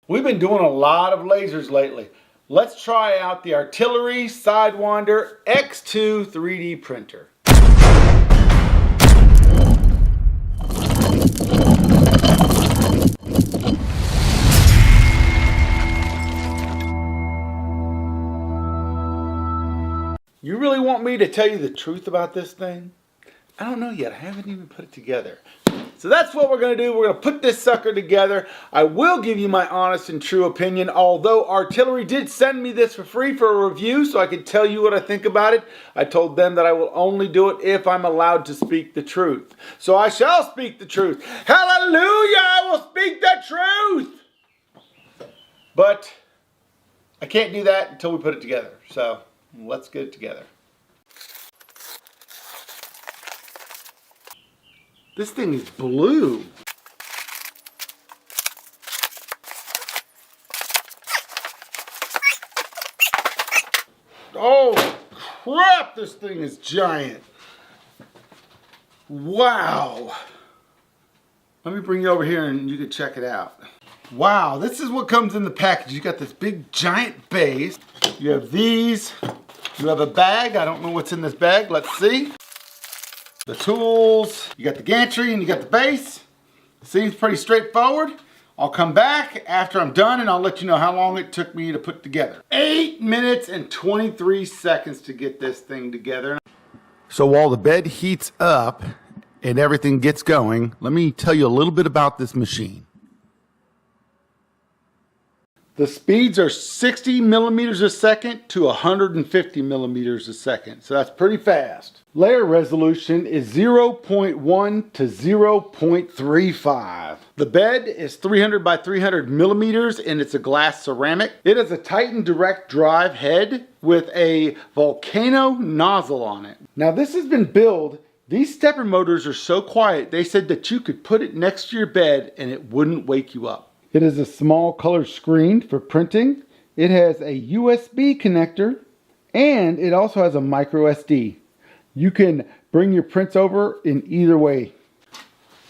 We've been doing a lot of lasers lately. Let's try out the Artillery Sidewinder X2 3D printer. You really want me to tell you the truth about this thing? I don't know yet. I haven't even put it together. So that's what we're going to do. We're going to put this sucker together. I will give you my honest and true opinion, although Artillery did send me this for free for a review so I could tell you what I think about it. I told them that I will only do it if I'm allowed to speak the truth. So I shall speak the truth. Hallelujah! I will speak the truth! But I can't do that until we put it together. So let's get it together. This thing is blue. Oh crap, this thing is giant. Wow. Let me bring you over here and you can check it out. Wow, this is what comes in the package. You got this big giant base. You have these. You have a bag. I don't know what's in this bag. Let's see. The tools, you got the gantry and you got the base. Seems pretty straightforward. I'll come back after I'm done and I'll let you know how long it took me to put together. 8 minutes and 23 seconds to get this thing together. So while the bed heats up and everything gets going, let me tell you a little bit about this machine. The speeds are 60 millimeters a second to 150 millimeters a second. So that's pretty fast. Layer resolution is 0.1 to 0.35. The bed is 300 by 300 millimeters and it's a glass ceramic. It has a Titan direct drive head with a volcano nozzle on it. Now this has been billed. These stepper motors are so quiet, they said that you could put it next to your bed and it wouldn't wake you up. It is a small color screen for printing. It has a USB connector and it also has a micro SD. You can bring your prints over in either way.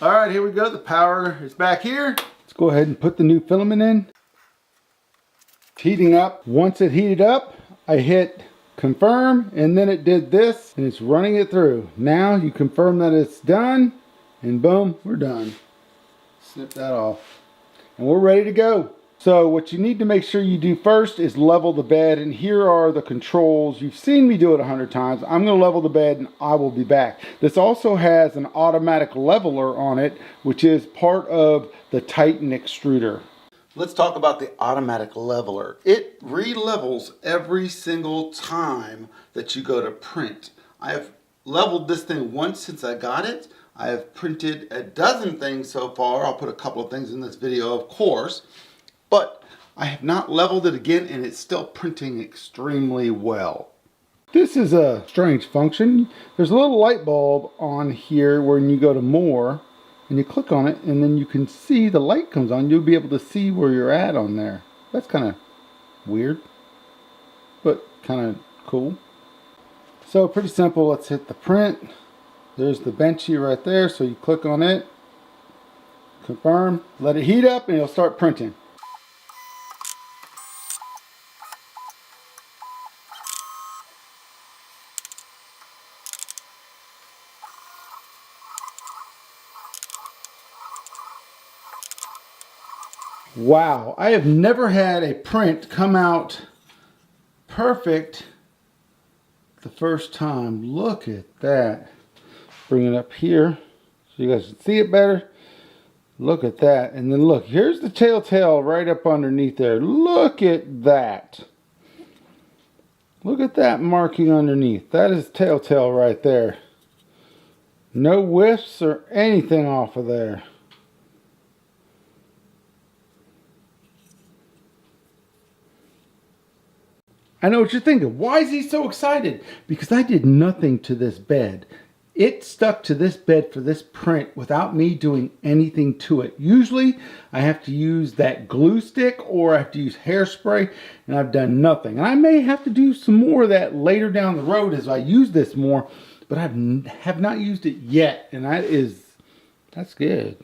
All right, here we go. The power is back here. Let's go ahead and put the new filament in. It's heating up. Once it heated up, I hit confirm and then it did this and it's running it through. Now you confirm that it's done and boom, we're done. Snip that off. And we're ready to go. So what you need to make sure you do first is level the bed, and here are the controls. You've seen me do it 100 times. I'm going to level the bed and I will be back. This also has an automatic leveler on it, which is part of the Titan extruder. Let's talk about the automatic leveler. It re-levels every single time that you go to print. I have leveled this thing once since I got it. I have printed a dozen things so far. I'll put a couple of things in this video, of course, but I have not leveled it again and it's still printing extremely well. This is a strange function. There's a little light bulb on here when you go to more and you click on it and then you can see the light comes on. You'll be able to see where you're at on there. That's kind of weird, but kind of cool. So pretty simple. Let's hit the print. There's the benchy right there, so you click on it, confirm, let it heat up, and it'll start printing. Wow, I have never had a print come out perfect the first time. Look at that. Bring it up here so you guys can see it better. Look at that. And then look, here's the telltale right up underneath there. Look at that. Look at that marking underneath. That is telltale right there. No whiffs or anything off of there. I know what you're thinking. Why is he so excited? Because I did nothing to this bed. It stuck to this bed for this print without me doing anything to it. Usually I have to use that glue stick or I have to use hairspray, and I've done nothing. And I may have to do some more of that later down the road as I use this more, but I have not used it yet, and that's good.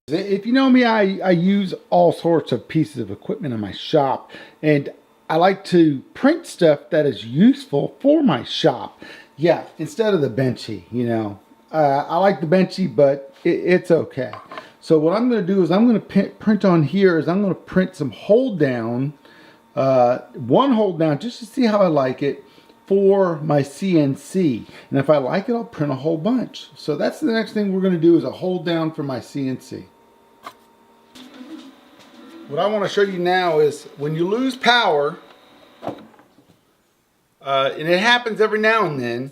If you know me, I use all sorts of pieces of equipment in my shop, and I like to print stuff that is useful for my shop. Yeah, instead of the benchy, you know. I like the benchy, but it's okay. So what I'm going to do is I'm going to print on here is I'm going to print some hold down, one hold down just to see how I like it for my CNC. And if I like it, I'll print a whole bunch. So that's the next thing we're going to do is a hold down for my CNC. What I want to show you now is when you lose power, and it happens every now and then,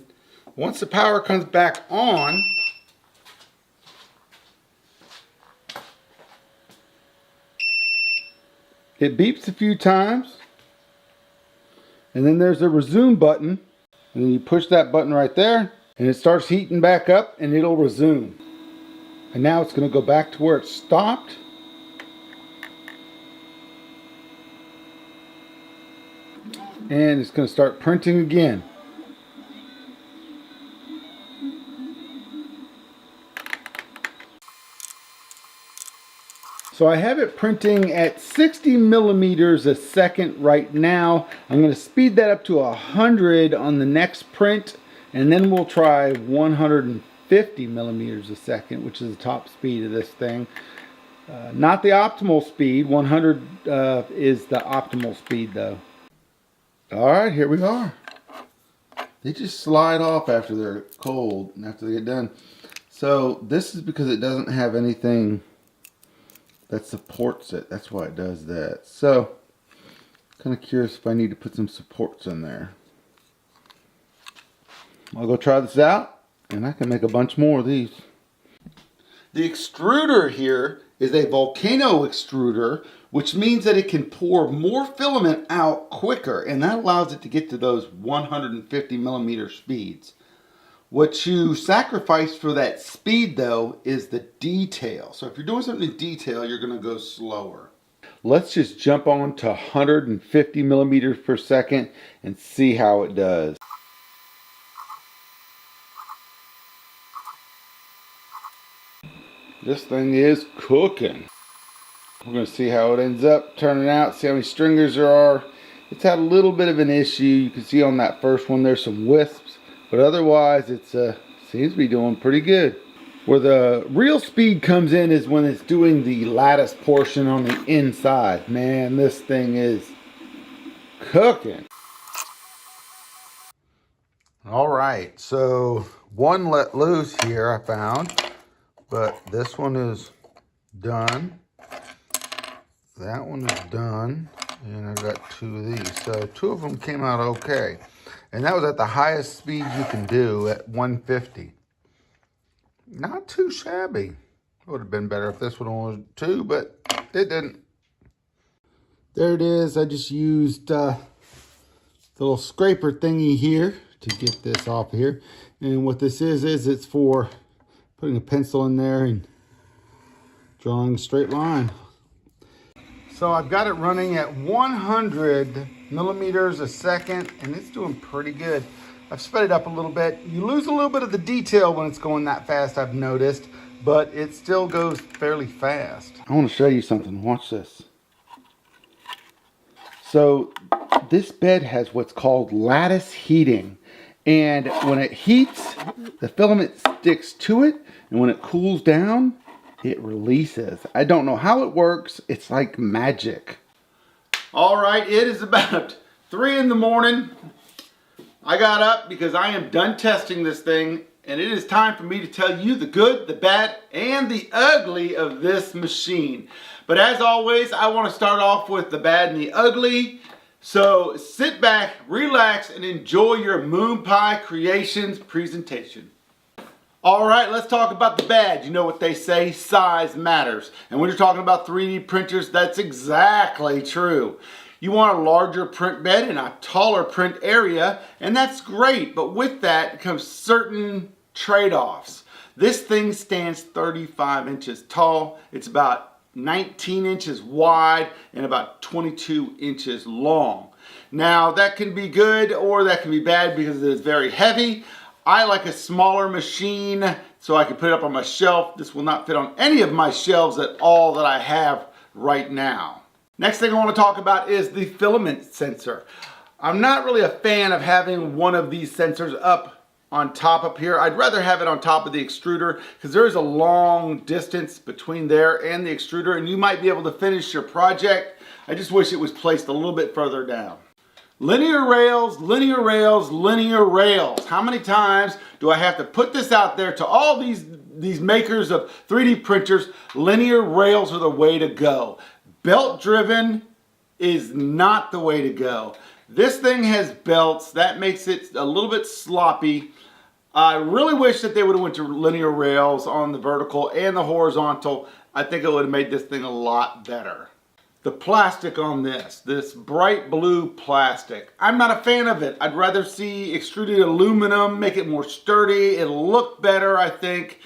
once the power comes back on, it beeps a few times, and then there's a resume button, and then you push that button right there, and it starts heating back up, and it'll resume. And now it's going to go back to where it stopped. And it's going to start printing again. So I have it printing at 60 millimeters a second right now. I'm going to speed that up to 100 on the next print, and then we'll try 150 millimeters a second, which is the top speed of this thing. Not the optimal speed. 100 is the optimal speed though. Alright, here we are. They just slide off after they're cold and after they get done. So this is because it doesn't have anything that supports it. That's why it does that. So, kind of curious if I need to put some supports in there. I'll go try this out and I can make a bunch more of these. The extruder here is a volcano extruder, which means that it can pour more filament out quicker, and that allows it to get to those 150 millimeter speeds. What you sacrifice for that speed though is the detail. So if you're doing something in detail, you're going to go slower. Let's just jump on to 150 millimeters per second and see how it does. This thing is cooking. We're going to see how it ends up turning out, see how many stringers there are. It's had a little bit of an issue. You can see on that first one there's some wisps, but otherwise it seems to be doing pretty good. Where the real speed comes in is when it's doing the lattice portion on the inside. Man, this thing is cooking. Alright, so one let loose here I found. But this one is done. That one is done. And I got two of these. So two of them came out okay. And that was at the highest speed you can do at 150. Not too shabby. It would have been better if this one was 2, but it didn't. There it is. I just used the little scraper thingy here to get this off here. And what this is it's for putting a pencil in there and drawing a straight line. So I've got it running at 100 millimeters a second, and it's doing pretty good. I've sped it up a little bit. You lose a little bit of the detail when it's going that fast, I've noticed, but it still goes fairly fast. I want to show you something. Watch this. So this bed has what's called lattice heating. And when it heats, the filament sticks to it, and when it cools down, it releases. I don't know how it works. It's like magic. All right, it is about 3 in the morning. I got up because I am done testing this thing, and it is time for me to tell you the good, the bad, and the ugly of this machine. But as always, I want to start off with the bad and the ugly. So sit back, relax, and enjoy your Moon Pie Creations presentation. All right, let's talk about the bad. You know what they say, size matters. And when you're talking about 3D printers, that's exactly true. You want a larger print bed and a taller print area, and that's great. But with that comes certain trade-offs. This thing stands 35 inches tall. It's about 19 inches wide and about 22 inches long. Now that can be good or that can be bad because it is very heavy. I like a smaller machine so I can put it up on my shelf. This will not fit on any of my shelves at all that I have right now. Next thing I want to talk about is the filament sensor. I'm not really a fan of having one of these sensors up on top up here. I'd rather have it on top of the extruder because there is a long distance between there and the extruder, and you might be able to finish your project. I just wish it was placed a little bit further down. Linear rails, linear rails, linear rails. How many times do I have to put this out there to all these makers of 3D printers? Linear rails are the way to go. Belt driven is not the way to go. This thing has belts. That makes it a little bit sloppy. I really wish that they would have went to linear rails on the vertical and the horizontal. I think it would have made this thing a lot better. The plastic on this bright blue plastic, I'm not a fan of it. I'd rather see extruded aluminum, make it more sturdy. It'll look better, I think.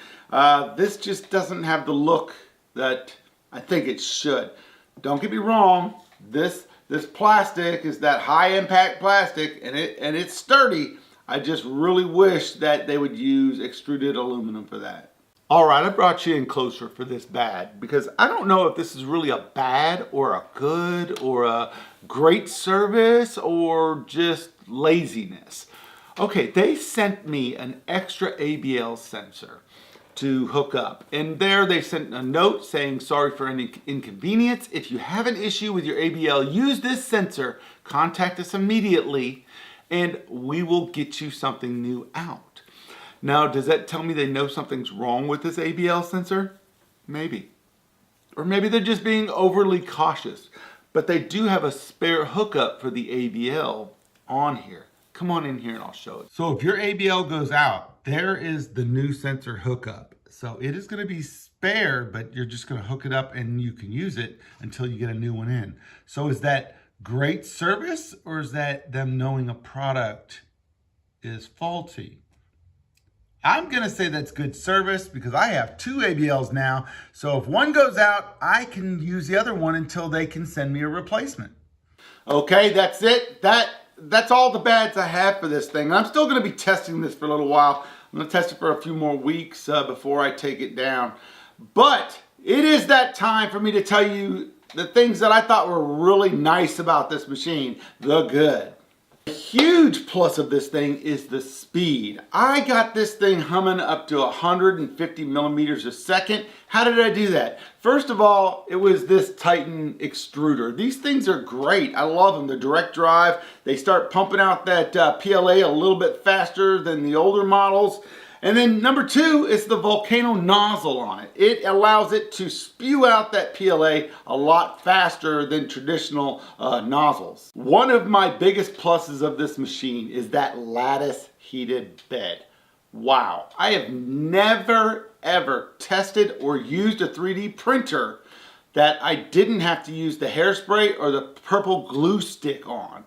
This just doesn't have the look that I think it should. Don't get me wrong, this plastic is that high impact plastic and it's sturdy. I just really wish that they would use extruded aluminum for that. All right, I brought you in closer for this bad because I don't know if this is really a bad or a good or a great service or just laziness. Okay, they sent me an extra ABL sensor to hook up, and there they sent a note saying sorry for any inconvenience. If you have an issue with your ABL, use this sensor, contact us immediately and we will get you something new out. Now, does that tell me they know something's wrong with this ABL sensor? Maybe. Or maybe they're just being overly cautious. But they do have a spare hookup for the ABL on here. Come on in here and I'll show it. So if your ABL goes out, there is the new sensor hookup. So it is going to be spare, but you're just going to hook it up and you can use it until you get a new one in. So is that great service or is that them knowing a product is faulty? I'm going to say that's good service because I have two ABLs now. So if one goes out, I can use the other one until they can send me a replacement. Okay, that's it. That's all the bads I have for this thing. I'm still going to be testing this for a little while. I'm going to test it for a few more weeks before I take it down. But it is that time for me to tell you the things that I thought were really nice about this machine. The good. A huge plus of this thing is the speed. I got this thing humming up to 150 millimeters a second. How did I do that? First of all, it was this Titan extruder. These things are great. I love them. They're direct drive. They start pumping out that PLA a little bit faster than the older models. And then number two is the volcano nozzle on it. It allows it to spew out that PLA a lot faster than traditional nozzles. One of my biggest pluses of this machine is that lattice heated bed. Wow, I have never ever tested or used a 3D printer that I didn't have to use the hairspray or the purple glue stick on.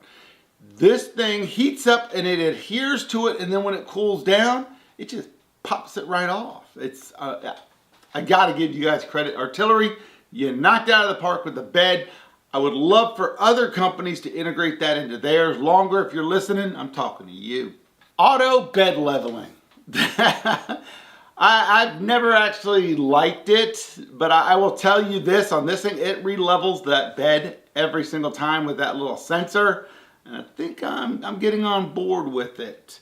This thing heats up and it adheres to it, and then when it cools down, it just pops it right off. It's I gotta give you guys credit. Artillery, you knocked out of the park with the bed. I would love for other companies to integrate that into theirs. Longer, if you're listening, I'm talking to you. Auto bed leveling. I've never actually liked it, but I will tell you this, on this thing, it re-levels that bed every single time with that little sensor. And I think I'm getting on board with it.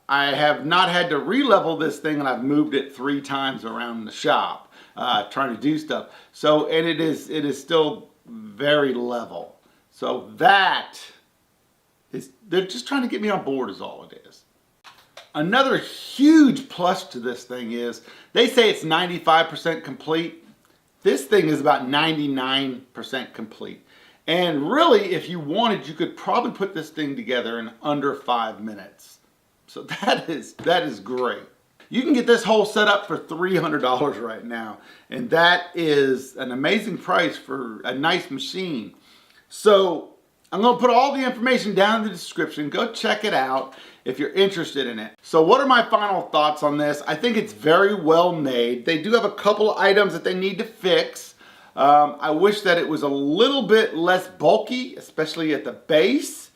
I have not had to re-level this thing, and I've moved it 3 times around the shop trying to do stuff. So, and it is still very level. So that is, they're just trying to get me on board is all it is. Another huge plus to this thing is, they say it's 95% complete. This thing is about 99% complete. And really, if you wanted, you could probably put this thing together in under 5 minutes. So that is great. You can get this whole setup for $300 right now. And that is an amazing price for a nice machine. So I'm going to put all the information down in the description. Go check it out if you're interested in it. So what are my final thoughts on this? I think it's very well made. They do have a couple items that they need to fix. I wish that it was a little bit less bulky, especially at the base,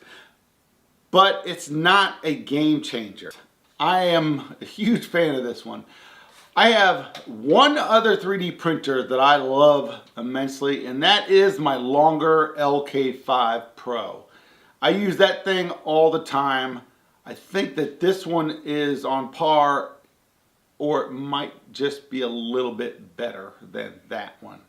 but it's not a game changer. I am a huge fan of this one. I have one other 3D printer that I love immensely, and that is my Longer LK5 Pro. I use that thing all the time. I think that this one is on par, or it might just be a little bit better than that one.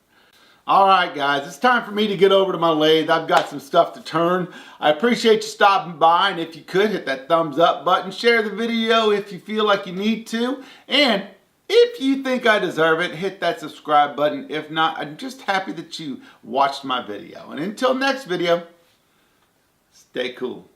Alright guys, it's time for me to get over to my lathe. I've got some stuff to turn. I appreciate you stopping by, and if you could, hit that thumbs up button. Share the video if you feel like you need to. And if you think I deserve it, hit that subscribe button. If not, I'm just happy that you watched my video. And until next video, stay cool.